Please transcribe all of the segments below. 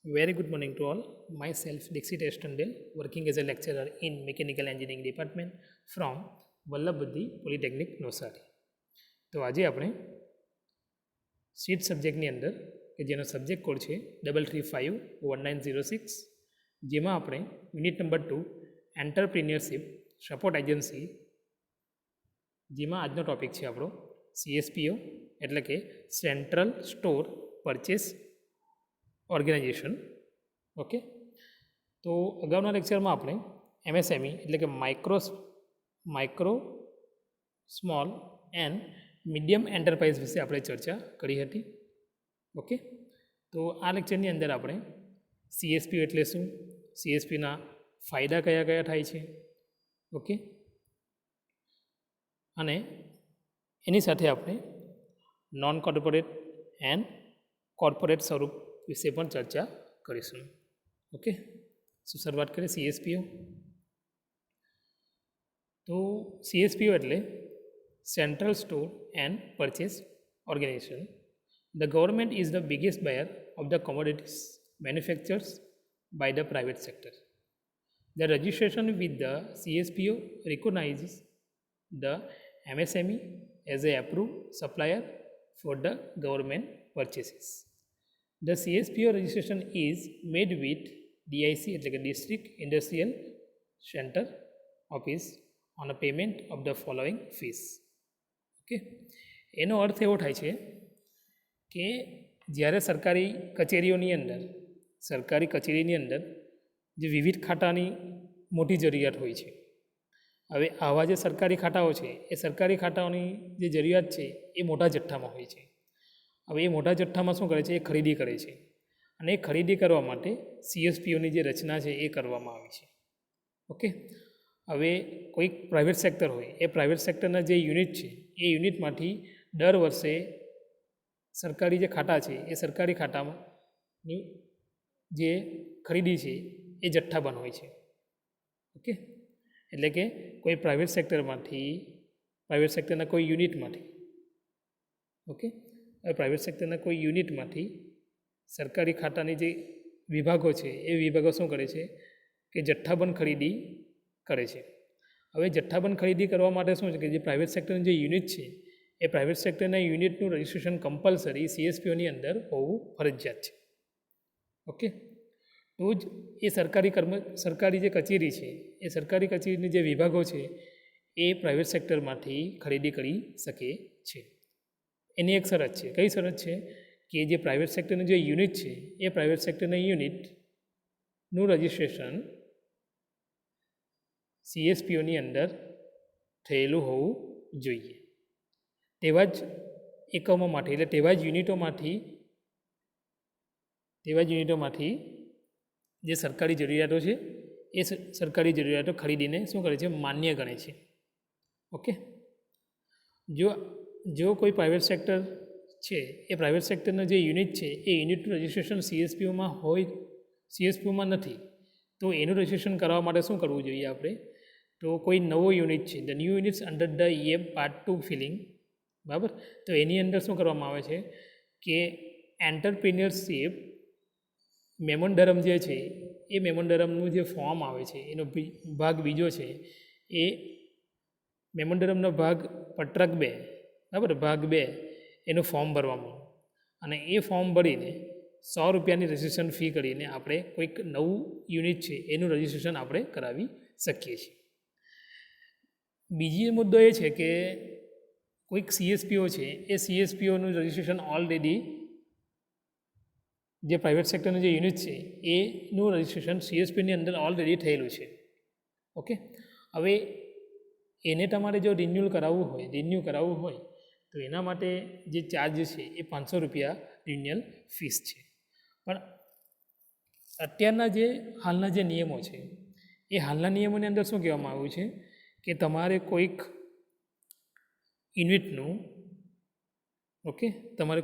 Very good morning to all. Myself Dixit Estondale, working as a lecturer in Mechanical Engineering Department from Vallabhbudhi polytechnic Navsari. તો આજે આપણે seat સબ્જેક્ટની અંદર કે જેનો subject code છે 3351906, જેમાં આપણે unit number 2 entrepreneurship support agency, જેમાં આજનો ટોપિક છે આપણો CSPO એટલે કે central store purchase organisation. Okay, તો અગાઉના લેક્ચરમાં આપણે MSME એટલે કે micro small and medium enterprise વિશે આપણે ચર્ચા કરી હતી. ઓકે, તો આ લેક્ચરની અંદર આપણે CSPO એટલે શું, CSPના ફાયદા કયા કયા થાય છે, ઓકે, અને એની સાથે આપણે નોન કોર્પોરેટ એન્ડ કોર્પોરેટ સ્વરૂપ વિશે પણ ચર્ચા કરીશું. ઓકે, શરૂઆત કરીએ CSPO. તો CSPO એટલે central store and purchase organisation. The government is the biggest buyer of the commodities manufactured by the private sector. The registration with the CSPO recognizes the MSME as a approved supplier for the government purchases. The CSPO registration is made with DIC એટલે કે District Industrial Center Office on a payment of the following fees. Okay, એનો અર્થ એવો થાય છે કે જ્યારે સરકારી કચેરીની અંદર જે વિવિધ ખાતાની મોટી જરૂરિયાત હોય છે, હવે આવા જે સરકારી ખાતાઓ છે એ સરકારી ખાતાઓની જે જરૂરિયાત છે એ મોટા જથ્થામાં હોય છે. હવે એ મોટા જથ્થામાં શું કરે છે, એ ખરીદી કરે છે, અને એ ખરીદી કરવા માટે CSPOની જે રચના છે એ કરવામાં આવી છે. ઓકે, હવે કોઈક પ્રાઇવેટ સેક્ટર હોય, એ પ્રાઇવેટ સેક્ટરના જે યુનિટ છે એ યુનિટમાંથી દર વર્ષે સરકારી જે ખાતા છે એ સરકારી ખાતાની જે ખરીદી છે એ જથ્થાબંધ હોય છે. ઓકે, એટલે કે કોઈ પ્રાઇવેટ સેક્ટરના કોઈ યુનિટમાંથી, ઓકે, પ્રાઇવેટ સેક્ટરના કોઈ યુનિટમાંથી સરકારી ખાતાની જે વિભાગો છે એ વિભાગો શું કરે છે કે જથ્થાબંધ ખરીદી કરે છે. હવે જથ્થાબંધ ખરીદી કરવા માટે શું છે કે જે પ્રાઇવેટ સેક્ટરનું જે યુનિટ છે એ પ્રાઇવેટ સેક્ટરના યુનિટનું રજિસ્ટ્રેશન કમ્પલસરી CSPOની અંદર હોવું ફરજિયાત છે. ઓકે, તો જ એ સરકારી જે કચેરી છે એ સરકારી કચેરીની જે વિભાગો છે એ પ્રાઇવેટ સેક્ટરમાંથી ખરીદી કરી શકે છે. એની એક શરત છે. કઈ શરત છે કે જે પ્રાઇવેટ સેક્ટરનું જે યુનિટ છે એ પ્રાઇવેટ સેક્ટરના યુનિટનું રજિસ્ટ્રેશન CSPOની અંદર થયેલું હોવું જોઈએ. તેવા જ એકમોમાંથી એટલે તેવા જ યુનિટોમાંથી જે સરકારી જરૂરિયાતો છે એ સરકારી જરૂરિયાતો ખરીદીને શું કરે છે, માન્ય ગણે છે. ઓકે, જો કોઈ પ્રાઇવેટ સેક્ટર છે એ પ્રાઇવેટ સેક્ટરનો જે યુનિટ છે એ યુનિટનું રજિસ્ટ્રેશન CSPOમાં નથી, તો એનું રજિસ્ટ્રેશન કરવા માટે શું કરવું જોઈએ આપણે, તો કોઈ નવો યુનિટ છે, the new units under the EM Part 2 filling, બરાબર, તો એની અંદર શું કરવામાં આવે છે કે એન્ટરપ્રિન્યોરશિપ મેમોન્ડરમ જે છે એ મેમોન્ડરમનું જે ફોર્મ આવે છે એનો ભાગ બીજો છે, એ મેમોન્ડરમનો ભાગ પત્રક 2, બરાબર, ભાગ 2 એનું ફોર્મ ભરવામાં, અને એ ફોર્મ ભરીને 100 રૂપિયાની રજિસ્ટ્રેશન ફી કરીને આપણે કોઈક નવું યુનિટ છે એનું રજિસ્ટ્રેશન આપણે કરાવી શકીએ છીએ. બીજી મુદ્દો એ છે કે કોઈક CSPO છે એ CSPOનું રજિસ્ટ્રેશન ઓલરેડી જે પ્રાઇવેટ સેક્ટરનું જે યુનિટ છે એનું રજિસ્ટ્રેશન CSPOની અંદર ઓલરેડી થયેલું છે. ઓકે, હવે એને તમારે જો રિન્યુ કરાવવું હોય તો એના માટે જે ચાર્જ છે એ 500 રૂપિયા રિન્યુઅલ ફીસ છે. પણ અત્યારના જે હાલના જે નિયમો છે એ હાલના નિયમોની અંદર શું કહેવામાં આવ્યું છે કે તમારે કોઈક યુનિટનું, ઓકે, તમારે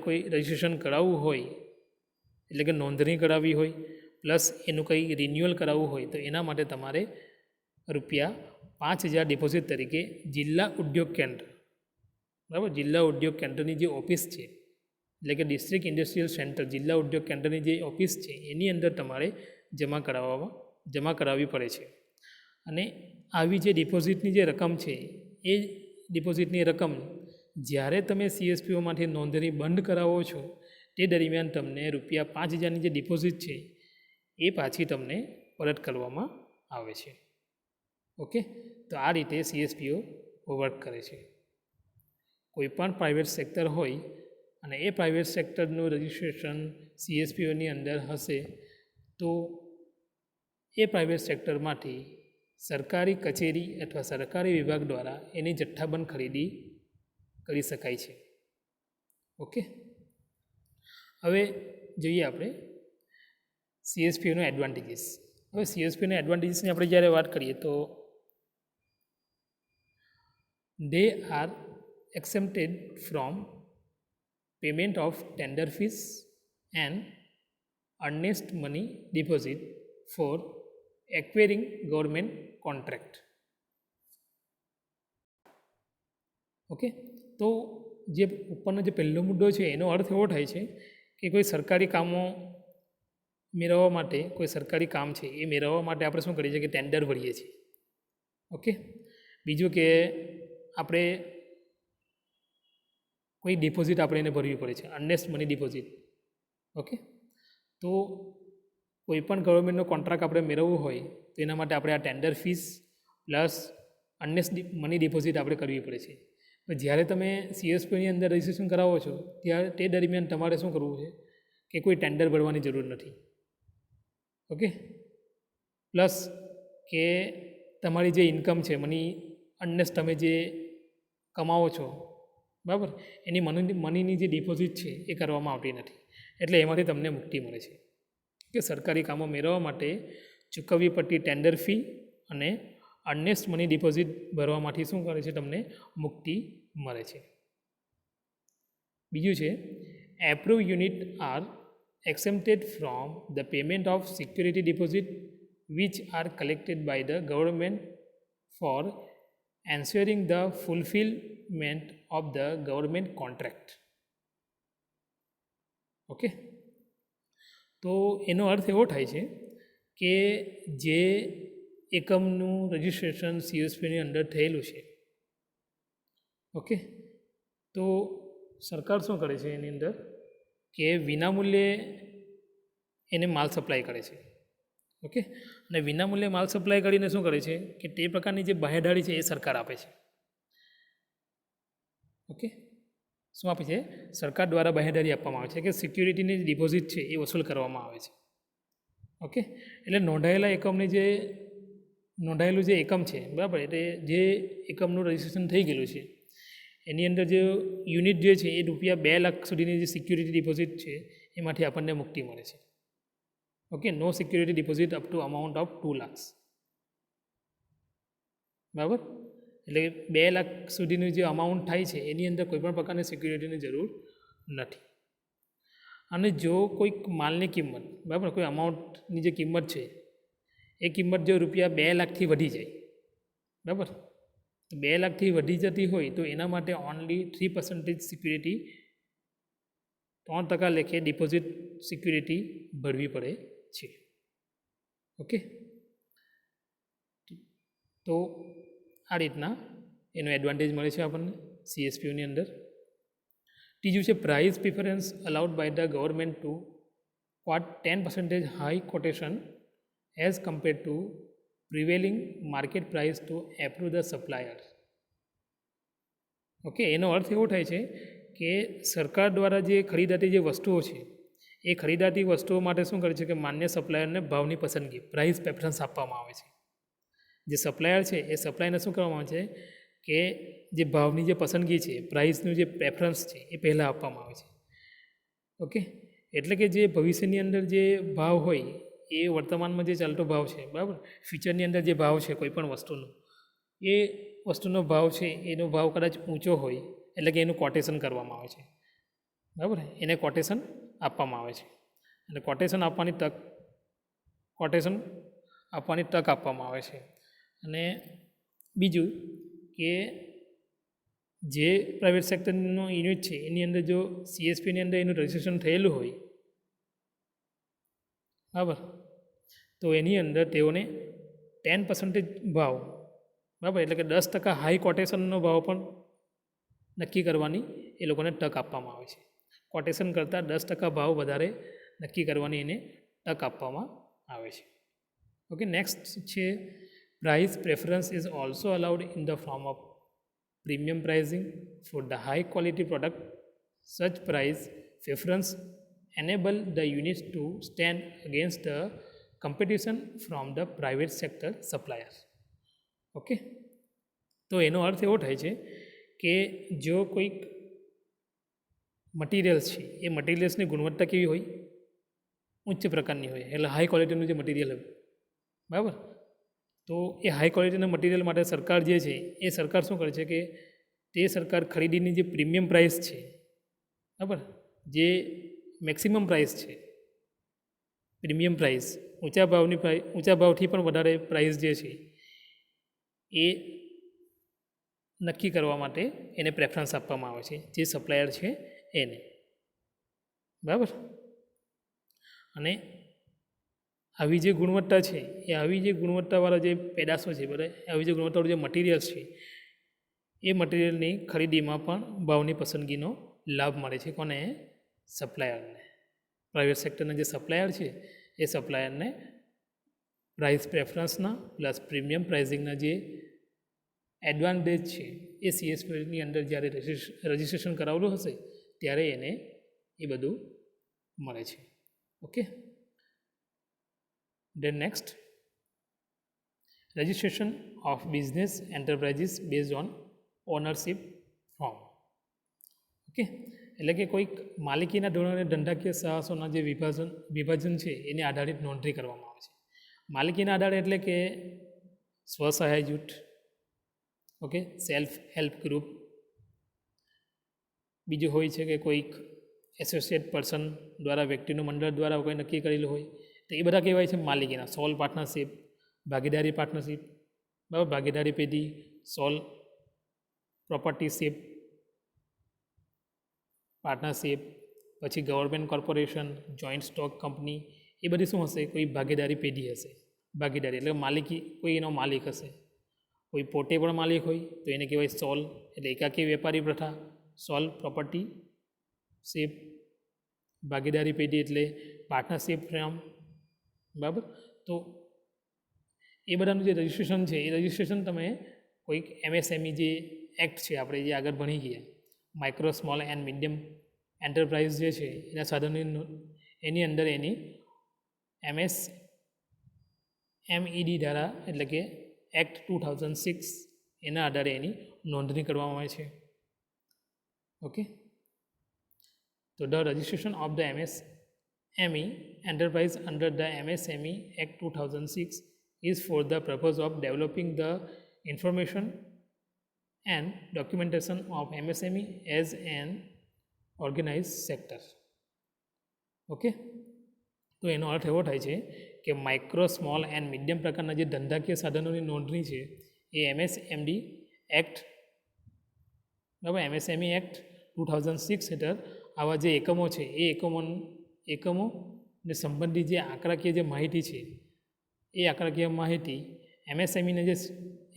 કોઈ રજિસ્ટ્રેશન કરાવવું હોય, એટલે કે નોંધણી કરાવવી હોય, પ્લસ એનું કંઈ રિન્યુઅલ કરાવવું હોય, તો એના માટે તમારે રૂપિયા 5000 ડિપોઝિટ તરીકે જિલ્લા ઉદ્યોગ કેન્દ્ર, બરાબર, જિલ્લા ઉદ્યોગ કેન્દ્રની જે ઓફિસ છે એટલે કે ડિસ્ટ્રિક્ટ ઇન્ડસ્ટ્રીયલ સેન્ટર, જિલ્લા ઉદ્યોગ કેન્દ્રની જે ઓફિસ છે એની અંદર તમારે જમા કરાવવી પડે છે. અને આવી જે ડિપોઝિટની જે રકમ છે એ ડિપોઝિટની રકમ જ્યારે તમે CSPOમાંથી નોંધણી બંધ કરાવો છો તે દરમિયાન તમને ₹5,000ની જે ડિપોઝિટ છે એ પાછી તમને પરત કરવામાં આવે છે. ઓકે, તો આ રીતે CSPO વર્ક કરે છે. કોઈપણ પ્રાઇવેટ સેક્ટર હોય અને એ પ્રાઇવેટ સેક્ટરનું રજિસ્ટ્રેશન CSPOની અંદર હશે તો એ પ્રાઇવેટ સેક્ટરમાંથી સરકારી કચેરી અથવા સરકારી વિભાગ દ્વારા એની જથ્થાબંધ ખરીદી કરી શકાય છે. ઓકે, હવે જોઈએ આપણે CSPOનો એડવાન્ટેજીસ. હવે CSPOના એડવાન્ટેજીસની આપણે જ્યારે વાત કરીએ તો they are exempted from payment of tender fees and earnest money deposit for acquiring government contract. Okay, તો જે ઉપરનો જે પહેલો મુદ્દો છે એનો અર્થ એવો થાય છે કે કોઈ સરકારી કામો મેળવવા માટે, કોઈ સરકારી કામ છે એ મેળવવા માટે આપણે શું કરીએ છીએ કે ટેન્ડર ભરીએ છીએ. ઓકે, બીજું કે આપણે કોઈ ડિપોઝિટ આપણે એને ભરવી પડે છે, અર્નેસ્ટ મની ડિપોઝિટ. ઓકે, તો કોઈ પણ ગવર્મેન્ટનો કોન્ટ્રાક્ટ આપણે મેળવવું હોય તો એના માટે આપણે આ tender fees plus Ernst money deposit આપણે કરવી પડે છે. તો જ્યારે તમે CSPOની અંદર રજિસ્ટ્રેશન કરાવો છો ત્યારે તે દરમિયાન તમારે શું કરવું છે કે કોઈ ટેન્ડર ભરવાની જરૂર નથી. ઓકે, પ્લસ કે તમારી જે ઇન્કમ છે મની અર્નેસ્ટ તમે જે કમાવો છો બરાબર, એની મનીની જે ડિપોઝિટ છે એ કરવામાં આવતી નથી. એટલે એમાંથી તમને મુક્તિ મળે છે કે સરકારી કામો મેળવવા માટે ચૂકવવી પડતી ટેન્ડર ફી અને અર્નેસ્ટ મની ડિપોઝિટ ભરવામાંથી શું કરે છે તમને મુક્તિ મળે છે. બીજું છે approve unit are exempted from the payment of security deposit which are collected by the government for ensuring the fulfillment of the government contract. Okay, તો એનો અર્થ એવો થાય છે કે જે એકમનું રજિસ્ટ્રેશન CSPOની અંદર થયેલું છે, ઓકે, તો સરકાર શું કરે છે એની અંદર કે વિનામૂલ્યે એને માલ સપ્લાય કરે છે. ઓકે, અને વિનામૂલ્યે માલ સપ્લાય કરીને શું કરે છે કે તે પ્રકારની જે બાહેંધરી છે એ સરકાર આપે છે. ઓકે, શું આપે છે? સરકાર દ્વારા બાહેંધરી આપવામાં આવે છે કે સિક્યુરિટીની ડિપોઝિટ છે એ વસૂલ કરવામાં આવે છે. ઓકે, એટલે નોંધાયેલું જે એકમ છે બરાબર, એટલે જે એકમનું રજિસ્ટ્રેશન થઈ ગયેલું છે એની અંદર જે યુનિટ જે છે એ ₹2 લાખ સુધીની જે સિક્યુરિટી ડિપોઝિટ છે એમાંથી આપણને મુક્તિ મળે છે. Okay, no security deposit up to amount of 2 lakh. બરાબર, એટલે 2 લાખ સુધીનું જે અમાઉન્ટ થાય છે એની અંદર કોઈપણ પ્રકારની સિક્યુરિટીની જરૂર નથી. અને જો કોઈક માલની કિંમત બરાબર, કોઈ અમાઉન્ટની જે કિંમત છે એ કિંમત જો ₹2 લાખથી વધી જાય બરાબર, 2 લાખથી વધી જતી હોય તો એના માટે ઓનલી 3% સિક્યુરિટી 3% લેખે ડિપોઝિટ સિક્યુરિટી ભરવી પડે છે. ઓકે, તો આ રીતના એનો એડવાન્ટેજ મળે છે આપણને CSPOની અંદર. ત્રીજું છે price preference allowed by the government to quote 10% high quotation as compared to prevailing market price to approve the supplier. Okay, એનો અર્થ એવો થાય છે કે સરકાર દ્વારા જે ખરીદાતી જે વસ્તુઓ છે એ ખરીદાતી વસ્તુઓ માટે શું કરે છે કે માન્ય સપ્લાયરને ભાવની પસંદગી પ્રાઇસ પ્રેફરન્સ આપવામાં આવે છે. જે સપ્લાયર છે એ સપ્લાયરને શું કરવામાં આવે છે કે જે ભાવની જે પસંદગી છે, પ્રાઇસનું જે પ્રેફરન્સ છે એ પહેલાં આપવામાં આવે છે. ઓકે, એટલે કે જે ભવિષ્યની અંદર જે ભાવ હોય એ વર્તમાનમાં જે ચાલતો ભાવ છે બરાબર, ફ્યુચરની અંદર જે ભાવ છે કોઈપણ વસ્તુનો એ વસ્તુનો ભાવ છે એનો ભાવ કદાચ ઊંચો હોય એટલે કે એનું કોટેશન કરવામાં આવે છે બરાબર, એને કોટેશન આપવામાં આવે છે. અને કોટેશન આપવાની તક આપવામાં આવે છે. અને બીજું કે જે પ્રાઇવેટ સેક્ટરનો યુનિટ છે એની અંદર જો સીએસપીની અંદર એનું રજિસ્ટ્રેશન થયેલું હોય, બરાબર, તો એની અંદર તેઓને 10% ભાવ, બરાબર, એટલે કે 10% હાઈ કોટેશનનો ભાવ પણ નક્કી કરવાની એ લોકોને તક આપવામાં આવે છે. કોટેશન કરતાં 10% ભાવ વધારે નક્કી કરવાની એને તક આપવામાં આવે છે. ઓકે, નેક્સ્ટ છે price preference is also allowed in the form of premium pricing for the high quality product. Such price preference enable the units to stand against the competition from the private sector suppliers. Okay, તો એનો અર્થ એવો થાય છે કે જો કોઈક materials છે એ મટીરિયલ્સની ગુણવત્તા કેવી હોય, ઉચ્ચ પ્રકારની હોય, એટલે હાઈ ક્વોલિટીનું જે મટીરિયલ હોય, બરાબર, તો એ હાઈ ક્વોલિટીના મટીરિયલ માટે સરકાર જે છે એ સરકાર શું કરે છે કે તે સરકાર ખરીદીની જે પ્રીમિયમ પ્રાઇસ છે, બરાબર, જે મેક્સિમમ પ્રાઇસ છે, પ્રીમિયમ પ્રાઇસ, ઊંચા ભાવથી પણ વધારે પ્રાઇસ જે છે એ નક્કી કરવા માટે એને પ્રેફરન્સ આપવામાં આવે છે જે સપ્લાયર છે એને, બરાબર. અને આવી જે ગુણવત્તા છે એ આવી જે ગુણવત્તાવાળા જે પેદાશો છે, બરાબર, આવી જે ગુણવત્તાવાળું જે મટીરિયલ્સ છે એ મટીરિયલની ખરીદીમાં પણ ભાવની પસંદગીનો લાભ મળે છે. કોને? સપ્લાયરને. પ્રાઇવેટ સેક્ટરના જે સપ્લાયર છે એ સપ્લાયરને પ્રાઇસ પ્રેફરન્સના પ્લસ પ્રીમિયમ પ્રાઇઝિંગના જે એડવાન્ટેજ છે એ સીએસપીની અંદર જ્યારે રજિસ્ટ્રેશન કરાવેલું હશે ત્યારે એને એ બધું મળે છે. Okay, then next, registration of business enterprises based on ownership form. Okay, એટલે કે કોઈક માલિકીના ધોરણે ધંધાકીય સાહસોના જે વિભાજન છે એને આધારિત નોંધણી કરવામાં આવે છે. માલિકીના આધારે એટલે કે સ્વસહાય જૂથ, ઓકે, સેલ્ફ હેલ્પ ગ્રુપ, બીજું હોય છે કે કોઈક એસોસિએટ પર્સન દ્વારા, વ્યક્તિનું મંડળ દ્વારા કોઈ નક્કી કરેલું હોય, તો એ બધા કહેવાય છે માલિકીના. સોલ પાર્ટનરશિપ, ભાગીદારી પાર્ટનરશિપ, બરાબર, ભાગીદારી પેઢી, સોલ પ્રોપર્ટીશિપ પાર્ટનરશિપ, પછી government corporation, joint stock company, એ બધી શું હશે? કોઈ ભાગીદારી પેઢી હશે. ભાગીદારી એટલે માલિકી, કોઈ એનો માલિક હશે. કોઈ પોતે પણ માલિક હોય તો એને કહેવાય સોલ, એટલે એકાકી વેપારી પ્રથા, સોલ પ્રોપર્ટીશિપ. ભાગીદારી પેઢી એટલે પાર્ટનરશિપ ફર્મ, બરાબર. તો એ બધાનું જે રજિસ્ટ્રેશન છે એ રજિસ્ટ્રેશન તમે કોઈક એમએસએમઈ જે એક્ટ છે આપણે જે આગળ ભણી ગયા, micro small and medium enterprise જે છે એના સાધનો એની અંદર એની MSMED દ્વારા, એટલે કે એક્ટ 2006 એના આધારે એની નોંધણી કરવામાં આવે છે. ઓકે, તો the registration of the MSME enterprise under the MSME Act 2006 is for the purpose of developing the information and documentation of MSME as an organized sector. Okay, તો એનો અર્થ એવો થાય છે કે માઇક્રો સ્મોલ એન્ડ મીડિયમ પ્રકારના જે ધંધાકીય સાધનોની નોંધણી છે એ MSME એક્ટ, બરાબર, MSME એક્ટ 2006 હેઠળ આવા જે એકમો છે એ એકમોને સંબંધિત જે આંકડાકીય જે માહિતી છે એ આંકડાકીય માહિતી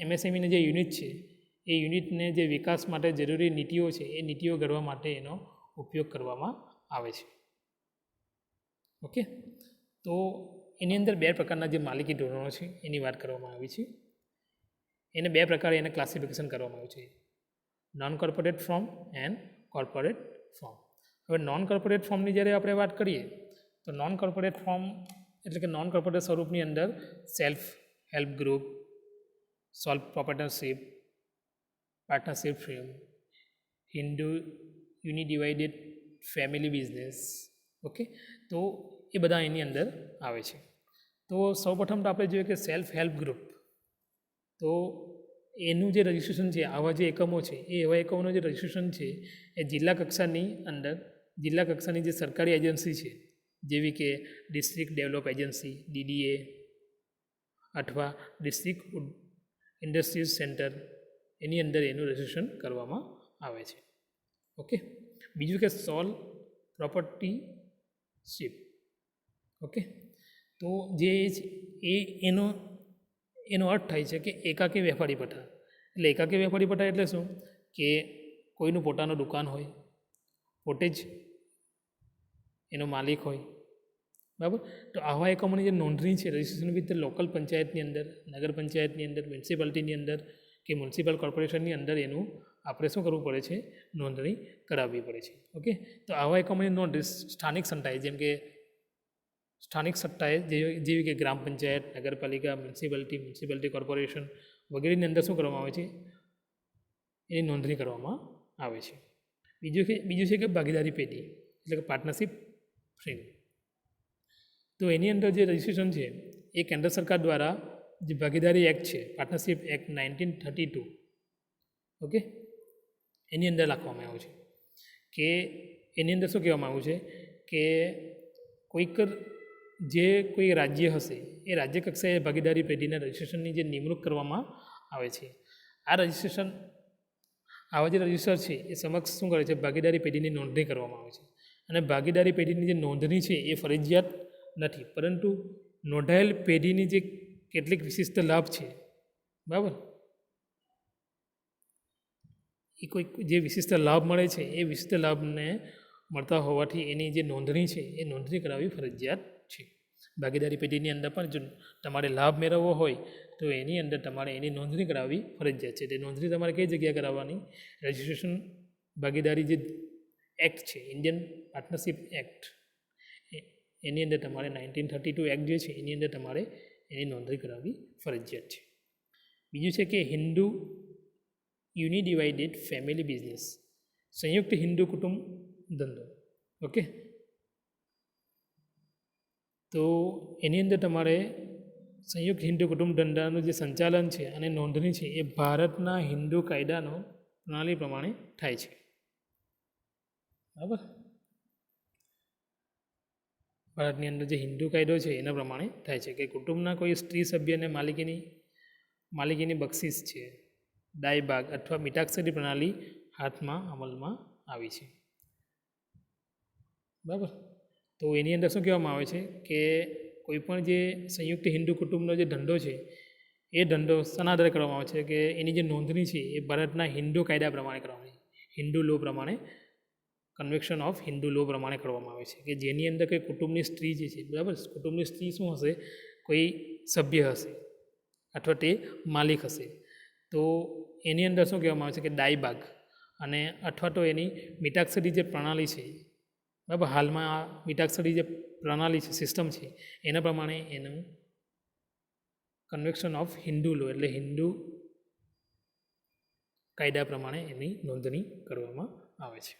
MSMEને જે યુનિટ છે એ યુનિટને જે વિકાસ માટે જરૂરી નીતિઓ છે એ નીતિઓ ઘડવા માટે એનો ઉપયોગ કરવામાં આવે છે. ઓકે, તો એની અંદર બે પ્રકારના જે માલિકી ધોરણો છે એની વાત કરવામાં આવી છે. એને બે પ્રકારે એને ક્લાસિફિકેશન કરવામાં આવ્યું છે, non corporate form and corporate form. હવે નોન કોર્પોરેટ ફોર્મની જ્યારે આપણે વાત કરીએ તો નોન કોર્પોરેટ ફોર્મ એટલે કે નોન કોર્પોરેટ સ્વરૂપની અંદર self help group, sole proprietorship, partnership firm, Hindu undivided family business. Okay, તો એ બધા એની અંદર આવે છે. તો સૌપ્રથમ તો આપણે જોઈએ કે સેલ્ફ હેલ્પ ગ્રુપ, તો એનું જે રજિસ્ટ્રેશન છે, આવા જે એકમો છે એ એવા એકમોનું જે રજિસ્ટ્રેશન છે એ જિલ્લા કક્ષાની અંદર, જિલ્લા કક્ષાની જે સરકારી એજન્સી છે જેવી કે ડિસ્ટ્રિક્ટ ડેવલપ એજન્સી DDA અથવા ડિસ્ટ્રિક્ટ ઇન્ડસ્ટ્રીઝ સેન્ટર, એની અંદર એનું રજિસ્ટ્રેશન કરવામાં આવે છે. ઓકે, બીજું કે સોલ પ્રોપર્ટીશીપ. ઓકે, તો જે એ એનો એનો અર્થ થાય છે કે એકાકી વેપારી પટ્ટા. એટલે એકાકી વેપારી પટ્ટા એટલે શું કે કોઈનું પોતાનું દુકાન હોય, પોતે જ એનો માલિક હોય, બરાબર. તો આવા એકમોની જે નોંધણી છે રજિસ્ટ્રેશન વિથ લોકલ પંચાયતની અંદર, નગર પંચાયતની અંદર, મ્યુનિસિપાલિટીની અંદર કે મ્યુનિસિપલ કોર્પોરેશનની અંદર એનું આપણે શું કરવું પડે છે, નોંધણી કરાવવી પડે છે. ઓકે, તો આવા એકમોની નોંધ સ્થાનિક સંસ્થાએ જેમ કે સ્થાનિક સત્તાએ જેવી કે ગ્રામ પંચાયત, નગરપાલિકા, મ્યુનિસિપાલિટી કોર્પોરેશન વગેરેની અંદર શું કરવામાં આવે છે, એની નોંધણી કરવામાં આવે છે. બીજું છે કે ભાગીદારી પેઢી એટલે કે પાર્ટનરશિપ ફ્રેમ. તો એની અંદર જે રજિસ્ટ્રેશન છે એ કેન્દ્ર સરકાર દ્વારા જે ભાગીદારી એક્ટ છે, પાર્ટનરશિપ એક્ટ 1932, ઓકે, એની અંદર લખવામાં આવ્યું છે કે એની અંદર શું કહેવામાં આવ્યું છે કે કોઈ રાજ્ય હશે એ રાજ્ય કક્ષાએ ભાગીદારી પેઢીના રજિસ્ટ્રેશનની જે નિમણૂક કરવામાં આવે છે. આ રજિસ્ટ્રેશન આવા જે રજિસ્ટર છે એ સમક્ષ શું કરે છે, ભાગીદારી પેઢીની નોંધણી કરવામાં આવે છે. અને ભાગીદારી પેઢીની જે નોંધણી છે એ ફરજિયાત નથી, પરંતુ નોંધાયેલ પેઢીની જે કેટલીક વિશિષ્ટ લાભ છે, બરાબર, એ કોઈ જે વિશિષ્ટ લાભ મળે છે એ વિશિષ્ટ લાભને મળતા હોવાથી એની જે નોંધણી છે એ નોંધણી કરાવવી ફરજિયાત છે. ભાગીદારી પેઢીની અંદર પણ જો તમારે લાભ મેળવવો હોય તો એની અંદર તમારે એની નોંધણી કરાવવી ફરજિયાત છે. તે નોંધણી તમારે કઈ જગ્યાએ કરાવવાની, રજિસ્ટ્રેશન ભાગીદારી જે એક્ટ છે, ઇન્ડિયન પાર્ટનરશિપ એક્ટ, એની અંદર તમારે 1932 એક્ટ જે છે એની અંદર તમારે એની નોંધણી કરાવવી ફરજિયાત છે. બીજું છે કે હિન્દુ યુનિડિવાઇડેડ ફેમિલી બિઝનેસ, સંયુક્ત હિન્દુ કુટુંબ ધંધો. ઓકે, તો એની અંદર તમારે સંયુક્ત હિન્દુ કુટુંબ ધંધાનું જે સંચાલન છે અને નોંધણી છે એ ભારતના હિન્દુ કાયદાનો પ્રણાલી પ્રમાણે થાય છે, બરાબર. ભારતની અંદર જે હિન્દુ કાયદો છે એના પ્રમાણે થાય છે કે કુટુંબના કોઈ સ્ત્રી સભ્યને માલિકીની બક્ષિસ છે, દાયભાગ અથવા મીઠાક્ષરી પ્રણાલી હાથમાં અમલમાં આવી છે, બરાબર. તો એની અંદર શું કહેવામાં આવે છે કે કોઈપણ જે સંયુક્ત હિન્દુ કુટુંબનો જે ધંધો છે એ ધંધો શાના આધારે કરવામાં આવે છે કે એની જે નોંધણી છે એ ભારતના હિન્દુ કાયદા પ્રમાણે કરવામાં આવે છે, હિન્દુ લો પ્રમાણે, કન્વેક્શન ઓફ હિન્દુ લો પ્રમાણે કરવામાં આવે છે કે જેની અંદર કોઈ કુટુંબની સ્ત્રી જે છે, બરાબર, કુટુંબની સ્ત્રી શું હશે, કોઈ સભ્ય હશે અથવા તે માલિક હશે. તો એની અંદર શું કહેવામાં આવે છે કે દાયભાગ અને અથવા તો એની મીઠાક્ષરી જે પ્રણાલી છે, બરાબર, હાલમાં આ મીઠાક્ષરી જે પ્રણાલી છે, સિસ્ટમ છે, એના પ્રમાણે એનું કન્વેક્શન ઓફ હિન્દુ લો એટલે હિન્દુ કાયદા પ્રમાણે એની નોંધણી કરવામાં આવે છે.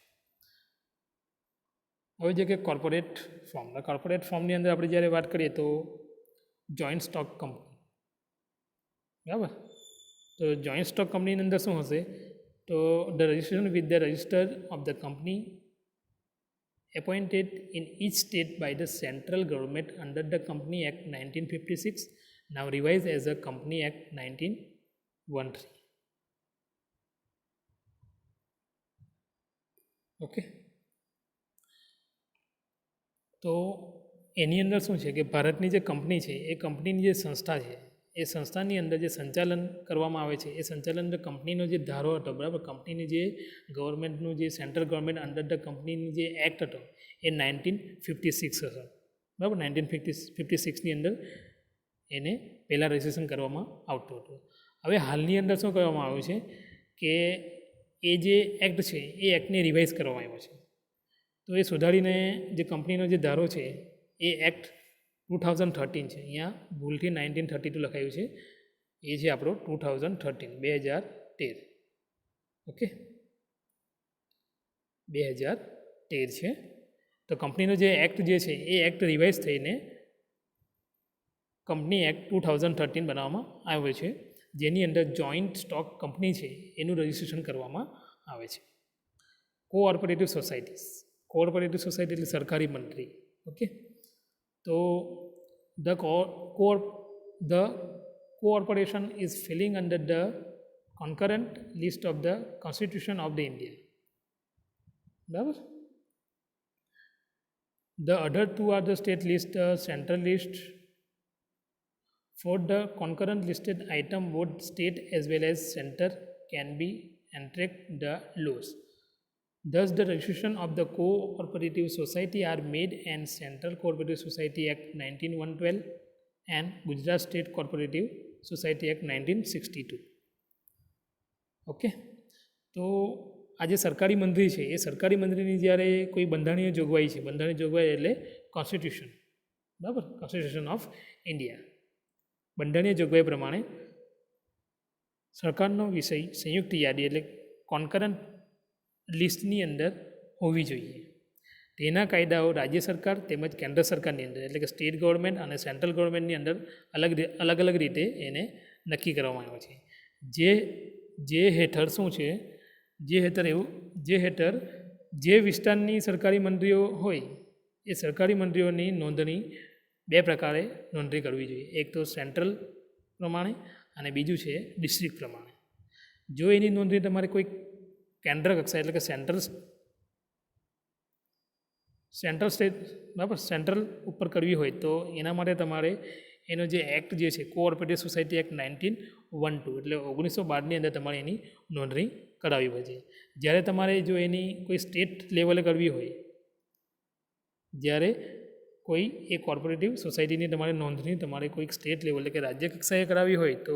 હવે જે કે કોર્પોરેટ ફોર્મની અંદર આપણે જ્યારે વાત કરીએ તો જોઈન્ટ સ્ટોક કંપની, બરાબર. તો જોઈન્ટ સ્ટોક કંપનીની અંદર શું હશે, તો the registration with the register of the company appointed in each state by the central government under the Company Act 1956, now revised as the Company Act 1913. Okay, તો એની અંદર શું છે કે ભારતની જે કંપની છે એ કંપનીની જે સંસ્થા છે એ સંસ્થાની અંદર જે સંચાલન કરવામાં આવે છે એ સંચાલન કંપનીનો જે ધારો હતો, બરાબર, કંપનીની જે ગવર્મેન્ટનું જે સેન્ટ્રલ ગવર્મેન્ટ અંડર ધ કંપનીની જે એક્ટ હતો એ 1956 હતો, બરાબર. 1956ની અંદર એને પહેલાં રજિસ્ટ્રેશન કરવામાં આવતું હતું. હવે હાલની અંદર શું કરવામાં આવ્યું છે કે એ જે એક્ટ છે એ એક્ટને રિવાઇઝ કરવામાં આવ્યો છે. તો એ સુધારીને જે કંપનીનો જે ધારો છે એ એક્ટ 2013 છે, અહીંયા ભૂલથી 1932 લખાયું છે, એ છે આપણો 2013. ઓકે, 2013 છે. તો કંપનીનો જે એક્ટ જે છે એ એક્ટ રિવાઇઝ થઈને કંપની એક્ટ 2013 બનાવવામાં આવ્યો છે, જેની અંદર જોઈન્ટ સ્ટોક કંપની છે એનું રજિસ્ટ્રેશન કરવામાં આવે છે. કોઓપરેટિવ સોસાયટી એટલે સરકારી મંડળી. ઓકે, તો the corporation is falling under the concurrent list of the Constitution of the India. બરાબર. The other two are the state list, central list. For the concurrent listed item, both state as well as center can be enacted the laws. Thus, the registration of the cooperative society are made and Central Cooperative Society Act 1912 and Gujarat State Cooperative Society Act 1962. Okay, તો આ જે સરકારી મંત્રી છે એ સરકારી મંત્રીની જ્યારે કોઈ બંધારણીય જોગવાઈ છે, બંધારણીય જોગવાઈ એટલે કોન્સ્ટિટ્યુશન, બરાબર, કોન્સ્ટિટ્યુશન ઓફ ઇન્ડિયા, બંધારણીય જોગવાઈ પ્રમાણે સરકારનો વિષય સંયુક્ત યાદી એટલે કોન્કરન્ટ લિસ્ટની અંદર હોવી જોઈએ. તેના કાયદાઓ રાજ્ય સરકાર તેમજ કેન્દ્ર સરકારની અંદર એટલે કે સ્ટેટ ગવર્મેન્ટ અને સેન્ટ્રલ ગવર્મેન્ટની અંદર અલગ અલગ રીતે એને નક્કી કરવામાં આવ્યો છે. જે હેઠળ શું છે, જે હેઠળ જે વિસ્તારની સરકારી મંત્રીઓ હોય એ સરકારી મંત્રીઓની નોંધણી બે પ્રકારે નોંધણી કરવી જોઈએ. એક તો સેન્ટ્રલ પ્રમાણે અને બીજું છે ડિસ્ટ્રિક્ટ પ્રમાણે. જો એની નોંધણી તમારે કોઈ કેન્દ્ર કક્ષા એટલે કે સેન્ટ્રલ સ્ટેટ, બરાબર, સેન્ટ્રલ ઉપર કરવી હોય તો એના માટે તમારે એનો જે એક્ટ જે છે કોઓપરેટિવ સોસાયટી એક્ટ 1912 એટલે 1912ની અંદર તમારે એની નોંધણી કરાવવી પડશે. જ્યારે તમારે જો એની કોઈ સ્ટેટ લેવલે કરવી હોય, જ્યારે કોઈ એ કોઓપરેટિવ સોસાયટીની તમારે નોંધણી તમારે કોઈક સ્ટેટ લેવલ એટલે કે રાજ્ય કક્ષાએ કરાવવી હોય તો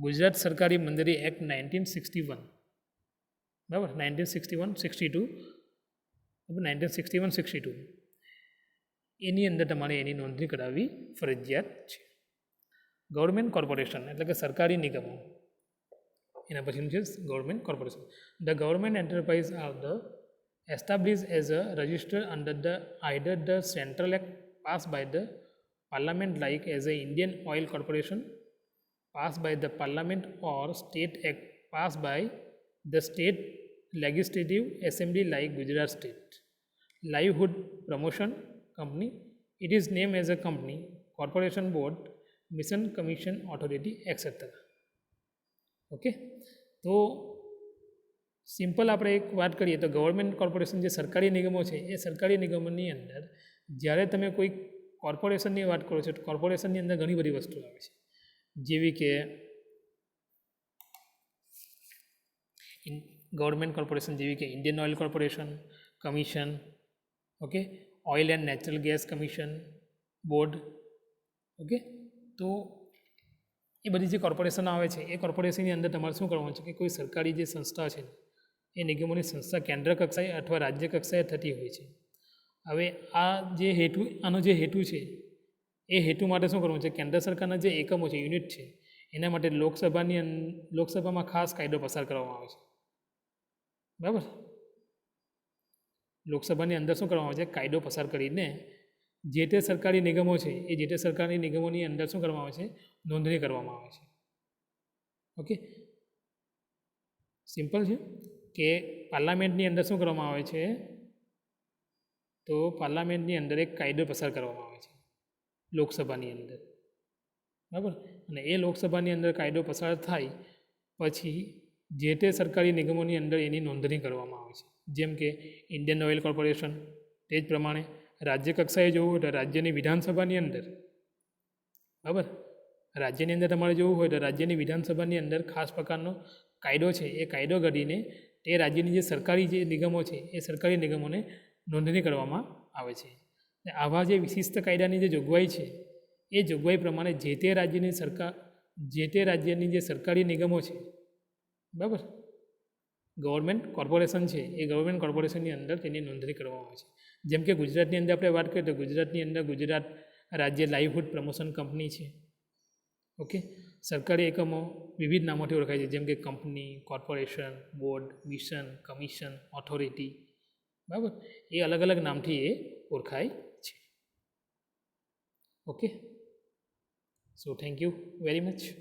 ગુજરાત સરકારી મંજૂરી એક્ટ 1961, બરાબર, 1961-62 એની અંદર તમારે એની નોંધણી કરાવવી ફરજિયાત છે. ગવર્મેન્ટ કોર્પોરેશન એટલે કે સરકારી નિગમો, એના પછીનું છે government corporation. The government enterprise are the established as a register under the either the central act passed by the parliament like as a Indian Oil Corporation passed by the parliament or state act passed by the state legislative assembly like Gujarat State Livelihood Promotion Company. It is named as a company, corporation board, mission commission authority etc. Okay, તો simple આપણે એક વાત કરીએ તો government corporation જે સરકારી નિગમો છે એ સરકારી નિગમોની અંદર જ્યારે તમે કોઈ કોર્પોરેશનની વાત કરો છો તો કોર્પોરેશનની અંદર ઘણી બધી વસ્તુઓ આવે છે, જેવી કે ગવર્મેન્ટ કોર્પોરેશન જેવી કે Indian oil corporation commission, okay, oil and natural gas commission board. Okay, તો એ બધી જે કોર્પોરેશન આવે છે એ કોર્પોરેશનની અંદર તમારે શું કરવાનું છે કે કોઈ સરકારી જે સંસ્થા છે એ નિગમોની સંસ્થા કેન્દ્ર કક્ષાએ અથવા રાજ્ય કક્ષાએ થતી હોય છે. હવે આનો જે હેતુ છે એ હેતુ માટે શું કરવું છે, કેન્દ્ર સરકારના જે એકમો છે, યુનિટ છે, એના માટે લોકસભામાં ખાસ કાયદો પસાર કરવામાં આવે છે. બરાબર, લોકસભાની અંદર શું કરવામાં આવે છે, કાયદો પસાર કરીને જે તે સરકારી નિગમો છે એ જે તે સરકારી નિગમોની અંદર શું કરવામાં આવે છે, નોંધણી કરવામાં આવે છે. ઓકે, સિમ્પલ છે કે પાર્લામેન્ટની અંદર શું કરવામાં આવે છે, તો પાર્લામેન્ટની અંદર એક કાયદો પસાર કરવામાં આવે છે લોકસભાની અંદર, બરાબર, અને એ લોકસભાની અંદર કાયદો પસાર થાય પછી જે તે સરકારી નિગમોની અંદર એની નોંધણી કરવામાં આવે છે. જેમ કે ઇન્ડિયન ઓઇલ કોર્પોરેશન, તે જ પ્રમાણે રાજ્ય કક્ષાએ જોવું હોય તો રાજ્યની વિધાનસભાની અંદર, બરાબર, રાજ્યની અંદર તમારે જોવું હોય તો રાજ્યની વિધાનસભાની અંદર ખાસ પ્રકારનો કાયદો છે એ કાયદો ઘડીને તે રાજ્યની જે સરકારી જે નિગમો છે એ સરકારી નિગમોને નોંધણી કરવામાં આવે છે. આવા જે વિશિષ્ટ કાયદાની જે જોગવાઈ છે એ જોગવાઈ પ્રમાણે જે તે રાજ્યની જે સરકારી નિગમો છે, બરાબર, ગવર્મેન્ટ કોર્પોરેશન છે એ ગવર્મેન્ટ કોર્પોરેશનની અંદર તેની નોંધણી કરવામાં આવે છે. જેમ કે ગુજરાતની અંદર આપણે વાત કરીએ તો ગુજરાતની અંદર ગુજરાત રાજ્ય લાઇવહુડ પ્રમોશન કંપની છે. ઓકે, સરકારી એકમો વિવિધ નામોથી ઓળખાય છે, જેમ કે company, corporation, board, mission, commission, authority, બરાબર, એ અલગ અલગ નામથી એ ઓળખાય છે. Okay, so thank you very much.